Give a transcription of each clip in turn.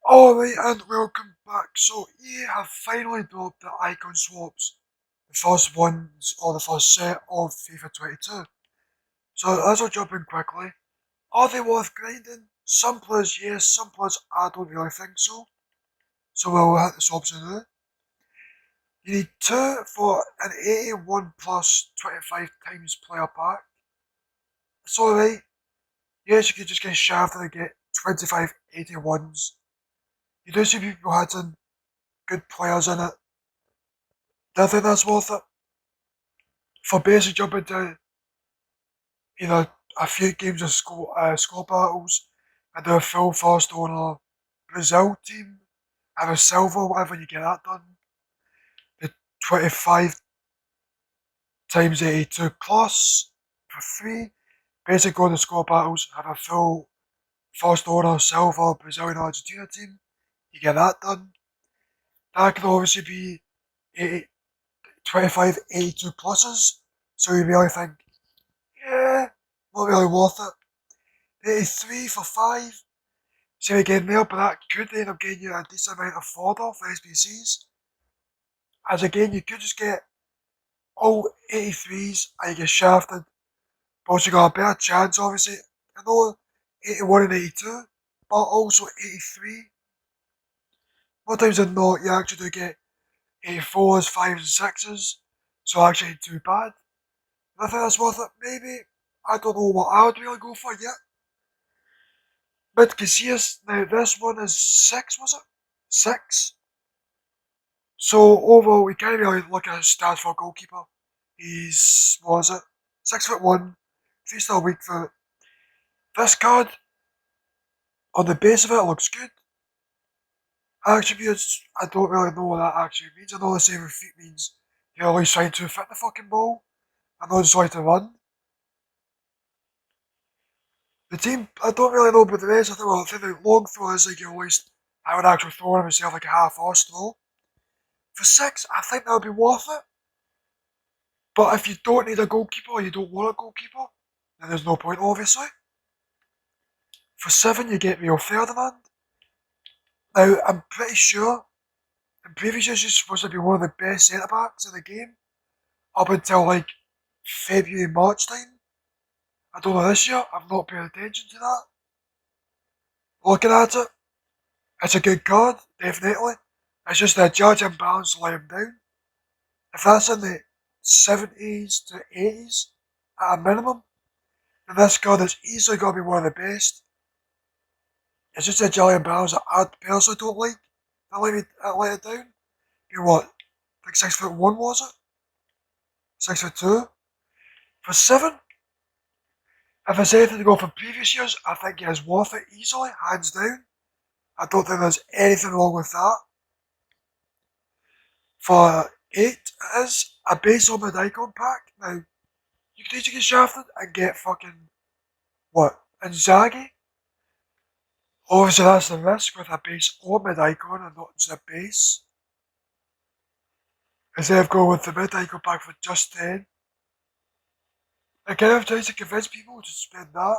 Alright, and welcome back. So, EA have finally dropped the icon swaps, the first ones, or the first set of FIFA 22. So, as I'll jump in quickly, are they worth grinding? Some players yes, some players I don't really think so. So we'll hit the swaps in there. You need 2 for an 81 plus 25 times player pack. It's alright. Yes, you could just get shafted and get 25 81s. You do see people hitting good players in it. Do I think that's worth it? For basic jumping to either a few games of score battles and do a full first on a Brazil team, have a silver, whatever, you get that done. The 25 times 82 plus for free. Basic on the score battles, have a full first owner silver Brazilian Argentina team, you get that done. That could obviously be 80, 25 82 pluses, so you really think, yeah, not really worth it. 83 for 5. See again there, but that could end up getting you a decent amount of fodder for SBCs. As again, you could just get all 83s and you get shafted. But also got a better chance, obviously. I know 81 and 82, but also 83. More times than not, you actually do get 84s, 5s, and 6s. So actually, ain't too bad. And I think that's worth it. Maybe. I don't know what I would really go for yet. But Casillas, now this one is 6, was it? 6? So overall, we can't really look at his stats for a goalkeeper. He's, what is it? 6'1", 3-star weak foot. This card, on the base of it, looks good. Attributes, I don't really know what that actually means. I know the same with feet means you're always trying to fit the fucking ball. I know just trying to run. The team, I don't really know about the rest. I think the long throw is like you're always, I would actually throw him myself like a half-arse throw. For 6, I think that would be worth it. But if you don't need a goalkeeper or you don't want a goalkeeper, then there's no point, obviously. For 7, you get Rio Ferdinand. Now, I'm pretty sure in previous years he's supposed to be one of the best centre backs in the game up until like February, March time. I don't know this year, I've not paid attention to that. Looking at it, it's a good card, definitely. It's just the judge and balance let him down. If that's in the 70s to 80s at a minimum, then this card is easily going to be one of the best. It's just a giant balance that I personally don't like. That let it down. You what? Like 6'1" was it? 6'2"? For 7? If it's anything to go from previous years, I think it is worth it easily, hands down. I don't think there's anything wrong with that. For 8, it is a base on the icon pack. Now, you can easily get shafted and get fucking, what, Inzaghi? Obviously that's the risk with a base on mid icon and not just a base. Instead of going with the mid icon pack for just 10. I kind of trying to convince people to spend that.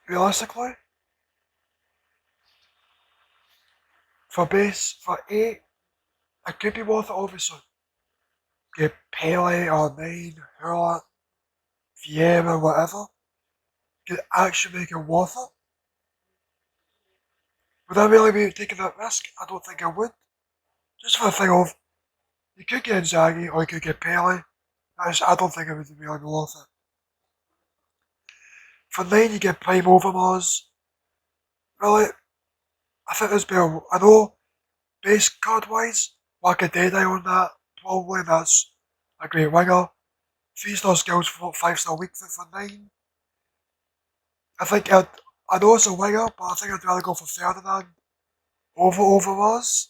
Realistically. For base, for 8, it could be worth it obviously. Get Pele or 9, Hurlat, Vieira, whatever. Could actually make it worth it. Would I really be taking that risk? I don't think I would. Just for the thing of, you could get Inzaghi or you could get Pele. I don't think it would really be worth it. For 9, you get Prime Overmars. Really, I think there's better. I know, base card wise, Wacadede on that, probably, that's a great winger. 3-star skills for 5-star weak foot for 9. I know it's a winger, but I think I'd rather go for Ferdinand over Overmars.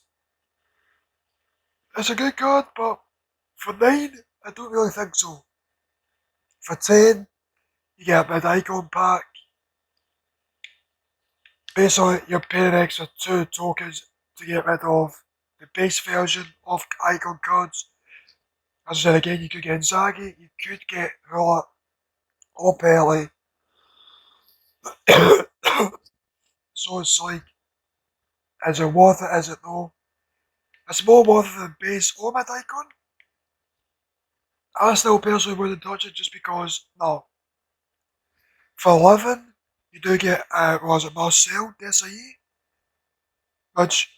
It's a good card, but for 9, I don't really think so. For 10, you get a mid icon pack. Basically, you're paying an extra 2 tokens to get rid of the base version of icon cards. As I said again, you could get Inzaghi, you could get Hurlat or Pele. So it's like, is it worth it? Is it no? It's more worth it than base or mid icon. I still personally wouldn't touch it just because, no. For 11, you do get, was it Marcel Desailly? Which,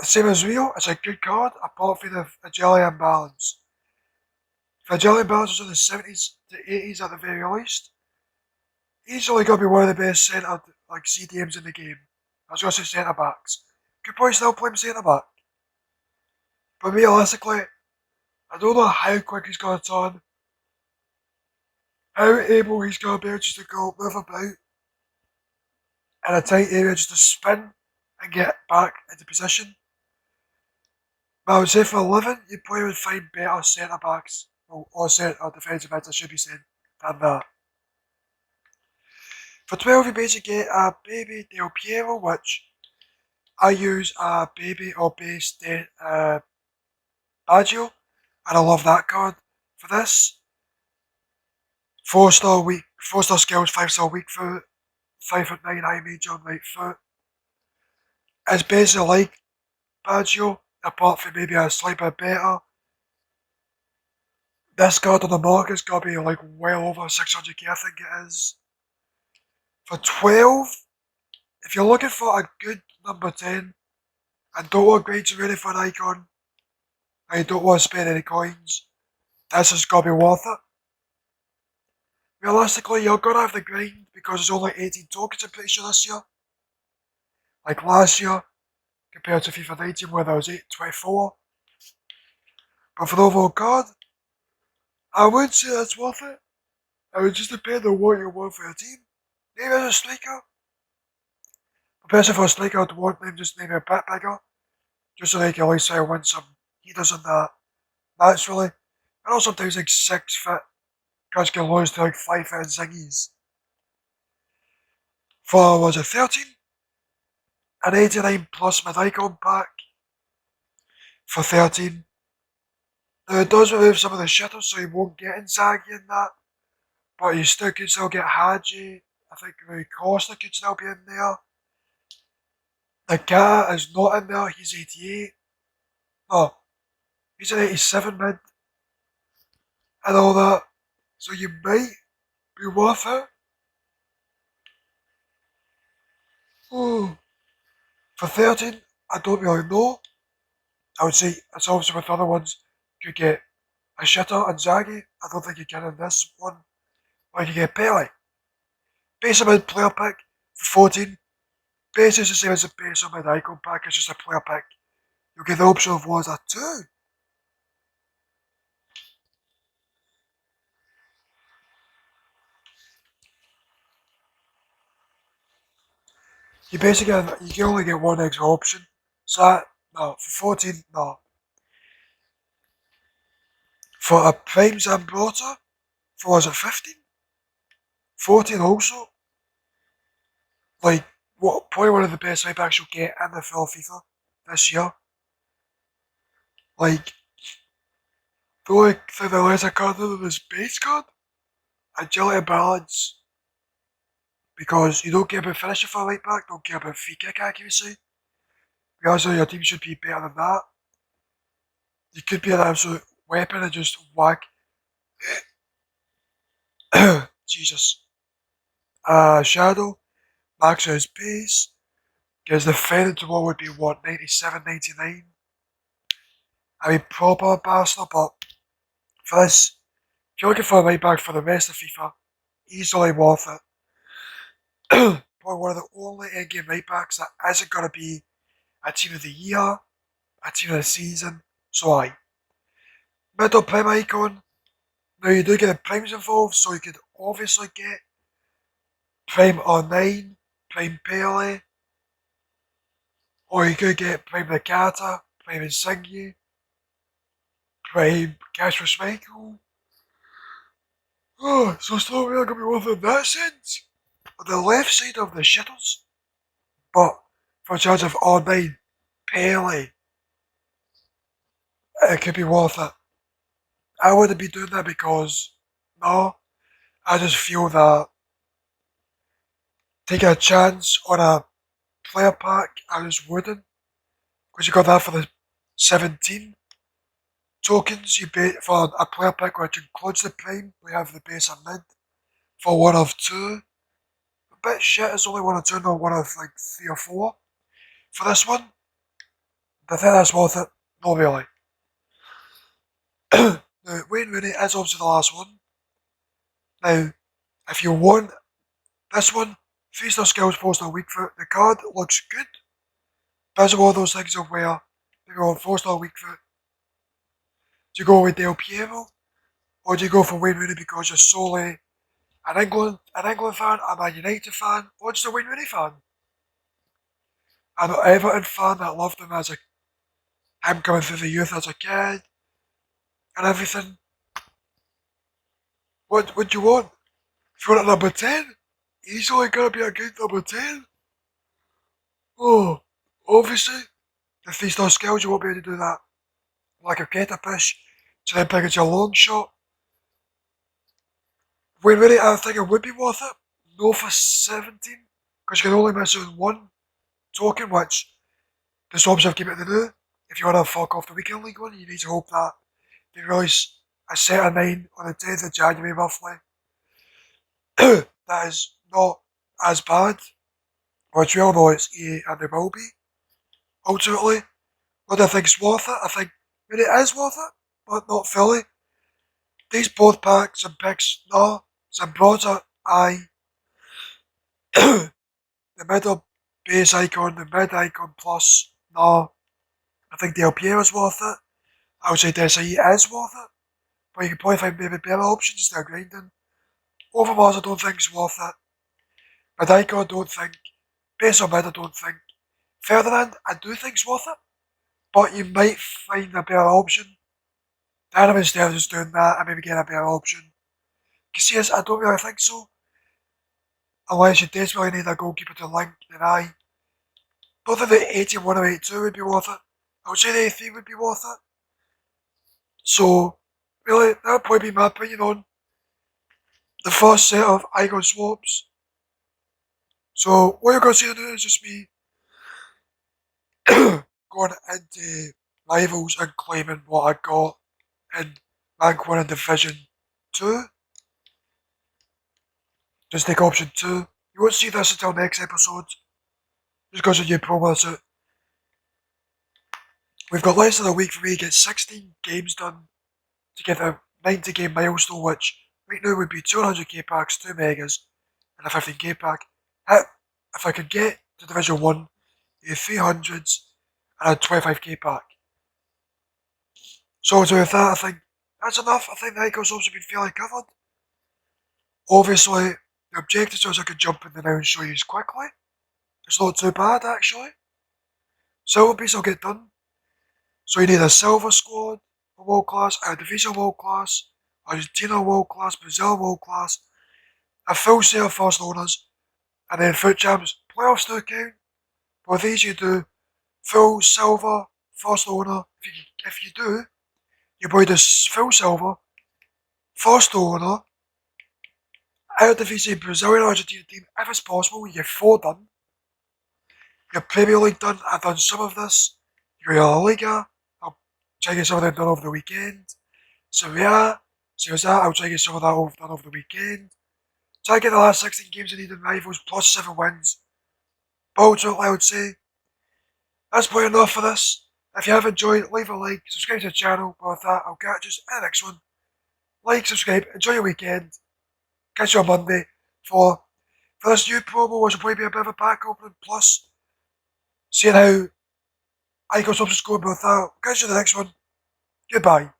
same as Rio, it's a good card apart from the agility and balance. If agility and balance was in the 70s to 80s at the very least, he's only going to be one of the best centre like CDMs in the game. I was going to say centre backs. Could probably still play him centre back. But realistically, I don't know how quick he's going to turn, how able he's going to be just to go move about in a tight area just to spin and get back into position. But I would say for 11, you probably would find better centre backs, or centre defensive mids, I should be saying, than that. For 12, you basically get a baby Del Piero, which I use a baby or base Baggio, and I love that card. For this, 4-star weak, 4-star skills, 5-star weak foot, 5'9" high major on right foot. It's basically like Baggio, apart from maybe a slight bit better. This card on the market's got to be like well over 600k, I think it is. For 12, if you're looking for a good number 10 and don't want grades really for an icon, and you don't want to spend any coins, this has got to be worth it. Realistically, you're going to have the grind because there's only 18 tokens, I'm pretty sure, this year. Like last year, compared to FIFA 19 where there was 24. But for the overall card, I would say that's worth it. It would just depend on what you want for your team. Maybe as a striker. Especially for a striker, I'd want them just maybe a bit bigger. Just so they can at least win some heaters and that naturally. And also sometimes like 6 foot guys can lose to like 5 foot zingies. For was it 13? An 89 plus mid icon pack for 13. Now it does remove some of the shitters so you won't get Inzaghi in that. But you still could still get Hadji. I think Rui Costa could still be in there. The cat is not in there, he's 88. No, he's an 87 mid. And all that. So you might be worth it. Oh. For 13, I don't really know. I would say it's obviously with other ones. You could get a shitter and Zaggy. I don't think you can in this one. Or you could get Pele. Base of mid player pick for 14. Base is the same as the base of mid icon pack, it's just a player pick. You'll get the option of what is that too. You basically you can only get one extra option. So that, no, for 14, no. For a Prime Zambrotta, for was it 15? 14 also. Like, what, probably one of the best right backs you'll get in the full FIFA this year. Like, the only thing that lets a card other than this base card, agility and balance, because you don't care about finishing for a right back, don't care about free kick accuracy. Because your team should be better than that. You could be an absolute weapon and just whack. Jesus. Shadow, max out his pace, because the defending to what would be what, 97, 99? I mean, proper bastard, but for this, if you're looking for a right back for the rest of FIFA, easily worth it. Probably one of the only in-game right backs that isn't going to be a team of the year, a team of the season, so aye. Middle prime icon, now you do get the primes involved, so you could obviously get prime R9, prime Pele, or you could get prime Nakata, prime Insigne, prime Casper Schmeichel. Oh, so it's not really going to be worth it in that sense. On the left side of the shitters, but for a chance of R9, Pele, it could be worth it. I wouldn't be doing that because, no, I just feel that taking a chance on a player pack, I just wouldn't. Because you got that for the 17 tokens you pay for a player pack which includes the prime. We have the base and mid for one of two. A bit shit, it's only one of two, not one of like 3 or 4. For this one, I think that's worth it. Not really. Now, Wayne Rooney is obviously the last one. Now, if you want this one, 3-star skills, 4-star weak foot, the card looks good. But it's one of those things of where you go on 4-star weak foot. Do you go with Del Piero? Or do you go for Wayne Rooney because you're solely an England fan, a Man United fan, or just a Wayne Rooney fan? I'm an Everton fan that loved him as him coming through the youth as a kid and everything. What would you want? If you want a number 10, he's only gonna be a good number 10. Oh, obviously, the 3-star skills, you won't be able to do that. Like a catapush, to then pick it your long shot. Wayne Rooney, I think it would be worth it. No for 17, because you can only miss on one token, which the Storms have given it to do. If you want to fuck off the weekend league one, you need to hope that they release a set of 9 on the 10th of January, roughly. That is not as bad, which we all know it's EA and they will be. Ultimately, what I think is worth it, I think it is worth it, but not fully. These both packs and picks, no. Zambrotta, aye. The middle base icon, the mid icon plus, no. I think Del Piero's worth it. I would say Desai is worth it, but you can probably find maybe better options instead of grinding. Overmars I don't think is worth it. Mid icon I don't think. Base or mid I don't think. Ferdinand I do think is worth it, but you might find a better option. Then instead of just doing that, I maybe get a better option. Casillas, I don't really think so. Unless you desperately need a goalkeeper to link, then I don't think the 81 or 82 would be worth it. I would say the 83 would be worth it. So, really, that would probably be my opinion on the first set of icon swaps. So, what you're going to see now is just me going into rivals and claiming what I got in rank 1 and division 2. Just take option 2. You won't see this until next episode. Just because of new promos out. We've got less than a week for me to get 16 games done to get a 90 game milestone, which right now would be 200k packs, 2 megas, and a 15k pack. If I could get to Division 1, the 300s, and a 25k pack. So with that, I think that's enough. I think the icons also been fairly covered. Obviously, the objectives is I could jump in there now and show you quickly. It's not too bad actually. Silver piece will get done. So you need a silver squad for world class, a division world class, Argentina world class, Brazil world class, a full set of first owners, and then foot champs. Playoffs do count. But with these you do full silver first owner. If you do, you buy the full silver first owner out of the VC Brazilian Argentina team if it's possible. You get 4 done. Your Premier League done. I've done some of this. Your La Liga. I'll try to get some of them done over the weekend. So yeah, so that I'll try to get some of that done over the weekend. Try to get the last 16 games I need in rivals plus 7 wins. But ultimately I would say that's probably enough for this. If you have enjoyed, leave a like, subscribe to the channel. But with that, I'll catch you in the next one. Like, subscribe, enjoy your weekend. Catch you on Monday for this new promo, which will probably be a bit of a pack opening, plus seeing how Icon Subs is going. But with that, catch you in the next one. Goodbye.